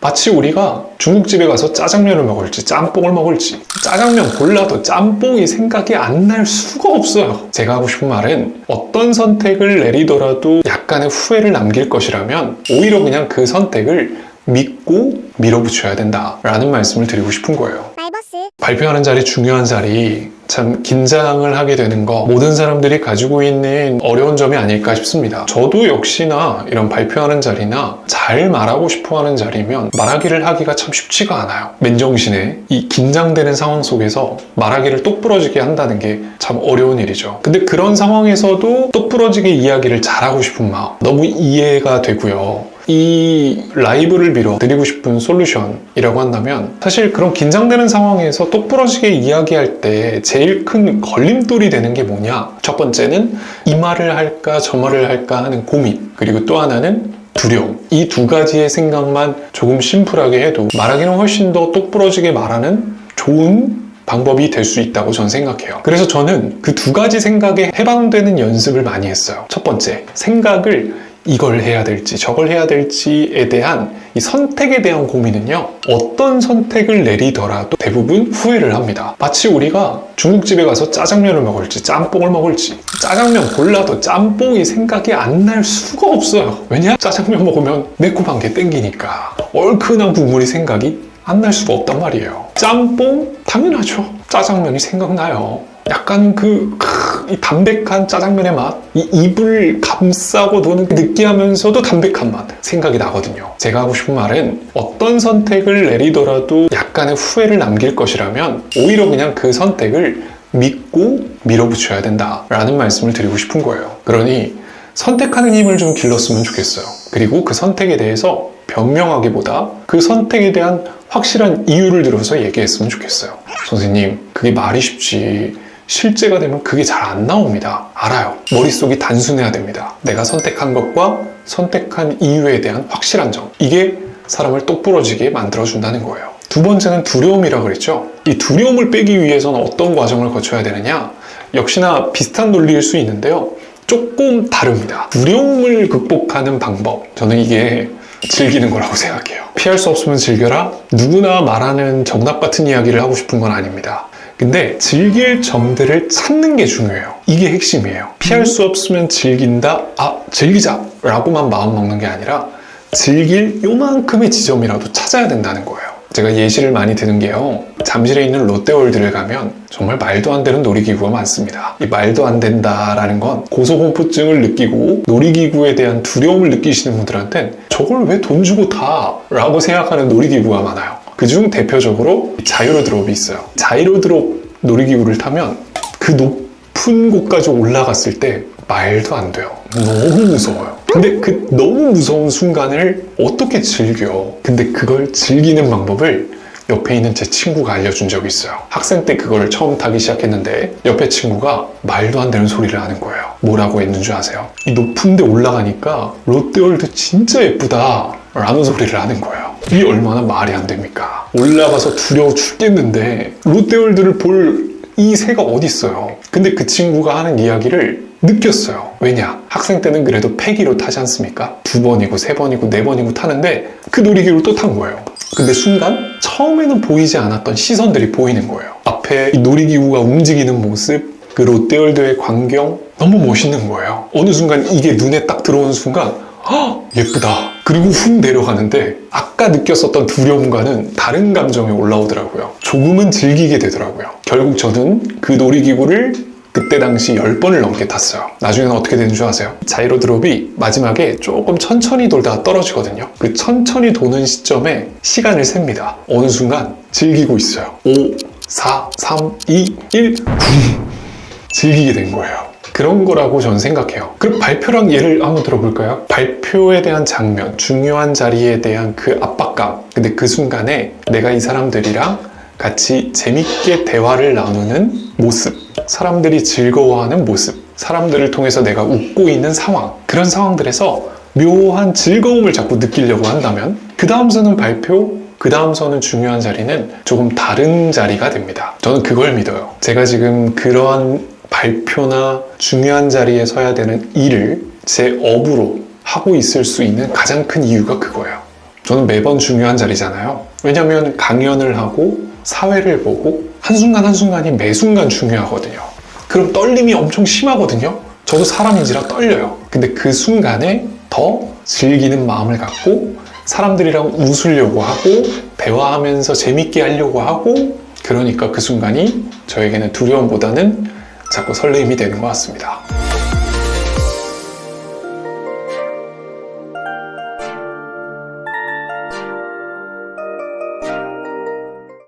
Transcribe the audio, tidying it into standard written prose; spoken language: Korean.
마치 우리가 중국집에 가서 짜장면을 먹을지 짬뽕을 먹을지 짜장면 골라도 짬뽕이 생각이 안 날 수가 없어요. 제가 하고 싶은 말은 어떤 선택을 내리더라도 약간의 후회를 남길 것이라면 오히려 그냥 그 선택을 믿고 밀어붙여야 된다라는 말씀을 드리고 싶은 거예요. 발표하는 자리, 중요한 자리, 참 긴장을 하게 되는 거 모든 사람들이 가지고 있는 어려운 점이 아닐까 싶습니다. 저도 역시나 이런 발표하는 자리나 잘 말하고 싶어하는 자리면 말하기를 하기가 참 쉽지가 않아요. 맨정신에 이 긴장되는 상황 속에서 말하기를 똑부러지게 한다는 게 참 어려운 일이죠. 근데 그런 상황에서도 똑부러지게 이야기를 잘하고 싶은 마음 너무 이해가 되고요. 이 라이브를 빌어 드리고 싶은 솔루션이라고 한다면 사실 그런 긴장되는 상황에서 똑부러지게 이야기할 때 제일 큰 걸림돌이 되는 게 뭐냐? 첫 번째는 이 말을 할까 저 말을 할까 하는 고민, 그리고 또 하나는 두려움. 이 두 가지의 생각만 조금 심플하게 해도 말하기는 훨씬 더 똑부러지게 말하는 좋은 방법이 될 수 있다고 저는 생각해요. 그래서 저는 그 두 가지 생각에 해방되는 연습을 많이 했어요. 첫 번째, 생각을 이걸 해야 될지 저걸 해야 될지에 대한 이 선택에 대한 고민은요, 어떤 선택을 내리더라도 대부분 후회를 합니다. 마치 우리가 중국집에 가서 짜장면을 먹을지 짬뽕을 먹을지 짜장면 골라도 짬뽕이 생각이 안 날 수가 없어요. 왜냐? 짜장면 먹으면 매콤한 게 땡기니까 얼큰한 국물이 생각이 안 날 수가 없단 말이에요. 짬뽕? 당연하죠. 짜장면이 생각나요. 약간 이 담백한 짜장면의 맛, 이 입을 감싸고 도는 느끼하면서도 담백한 맛 생각이 나거든요. 제가 하고 싶은 말은 어떤 선택을 내리더라도 약간의 후회를 남길 것이라면 오히려 그냥 그 선택을 믿고 밀어붙여야 된다라는 말씀을 드리고 싶은 거예요. 그러니 선택하는 힘을 좀 길렀으면 좋겠어요. 그리고 그 선택에 대해서 변명하기보다 그 선택에 대한 확실한 이유를 들어서 얘기했으면 좋겠어요. 선생님, 그게 말이 쉽지 실제가 되면 그게 잘 안 나옵니다. 알아요. 머릿속이 단순해야 됩니다. 내가 선택한 것과 선택한 이유에 대한 확실한 점, 이게 사람을 똑부러지게 만들어준다는 거예요. 두 번째는 두려움이라고 그랬죠. 이 두려움을 빼기 위해서는 어떤 과정을 거쳐야 되느냐? 역시나 비슷한 논리일 수 있는데요, 조금 다릅니다. 두려움을 극복하는 방법, 저는 이게 즐기는 거라고 생각해요. 피할 수 없으면 즐겨라? 누구나 말하는 정답 같은 이야기를 하고 싶은 건 아닙니다. 근데 즐길 점들을 찾는 게 중요해요. 이게 핵심이에요. 피할 수 없으면 즐긴다? 즐기자! 라고만 마음 먹는 게 아니라 즐길 요만큼의 지점이라도 찾아야 된다는 거예요. 제가 예시를 많이 드는 게요, 잠실에 있는 롯데월드를 가면 정말 말도 안 되는 놀이기구가 많습니다. 이 말도 안 된다라는 건 고소공포증을 느끼고 놀이기구에 대한 두려움을 느끼시는 분들한텐 저걸 왜 돈 주고 타? 라고 생각하는 놀이기구가 많아요. 그중 대표적으로 자이로드롭이 있어요. 자이로드롭 놀이기구를 타면 그 높은 곳까지 올라갔을 때 말도 안 돼요. 너무 무서워요. 근데 그 너무 무서운 순간을 어떻게 즐겨? 근데 그걸 즐기는 방법을 옆에 있는 제 친구가 알려준 적이 있어요. 학생 때 그걸 처음 타기 시작했는데 옆에 친구가 말도 안 되는 소리를 하는 거예요. 뭐라고 했는 줄 아세요? 이 높은 데 올라가니까 롯데월드 진짜 예쁘다 라는 소리를 하는 거예요. 이게 얼마나 말이 안 됩니까? 올라가서 두려워 죽겠는데 롯데월드를 볼 이 새가 어디 있어요? 근데 그 친구가 하는 이야기를 느꼈어요. 왜냐? 학생 때는 그래도 패기로 타지 않습니까? 2번이고 3번이고 4번이고 타는데 그 놀이기구를 또 탄 거예요. 근데 순간 처음에는 보이지 않았던 시선들이 보이는 거예요. 앞에 이 놀이기구가 움직이는 모습, 그 롯데월드의 광경, 너무 멋있는 거예요. 어느 순간 이게 눈에 딱 들어오는 순간 예쁘다. 그리고 훅 내려가는데 아까 느꼈었던 두려움과는 다른 감정이 올라오더라고요. 조금은 즐기게 되더라고요. 결국 저는 그 놀이기구를 그때 당시 10번을 넘게 탔어요. 나중에는 어떻게 되는 줄 아세요? 자이로드롭이 마지막에 조금 천천히 돌다가 떨어지거든요. 그 천천히 도는 시점에 시간을 셉니다. 어느 순간 즐기고 있어요. 5, 4, 3, 2, 1, 즐기게 된 거예요. 그런 거라고 저는 생각해요. 그럼 발표랑 예를 한번 들어볼까요? 발표에 대한 장면, 중요한 자리에 대한 그 압박감. 근데 그 순간에 내가 이 사람들이랑 같이 재밌게 대화를 나누는 모습, 사람들이 즐거워하는 모습, 사람들을 통해서 내가 웃고 있는 상황, 그런 상황들에서 묘한 즐거움을 자꾸 느끼려고 한다면 그 다음 선은 발표, 그 다음 선은 중요한 자리는 조금 다른 자리가 됩니다. 저는 그걸 믿어요. 제가 지금 그러한 발표나 중요한 자리에 서야 되는 일을 제 업으로 하고 있을 수 있는 가장 큰 이유가 그거예요. 저는 매번 중요한 자리잖아요. 왜냐면 강연을 하고 사회를 보고 한순간 한순간이 매 순간 중요하거든요. 그럼 떨림이 엄청 심하거든요. 저도 사람인지라 떨려요. 근데 그 순간에 더 즐기는 마음을 갖고 사람들이랑 웃으려고 하고 대화하면서 재밌게 하려고 하고, 그러니까 그 순간이 저에게는 두려움보다는 자꾸 설레임이 되는 것 같습니다.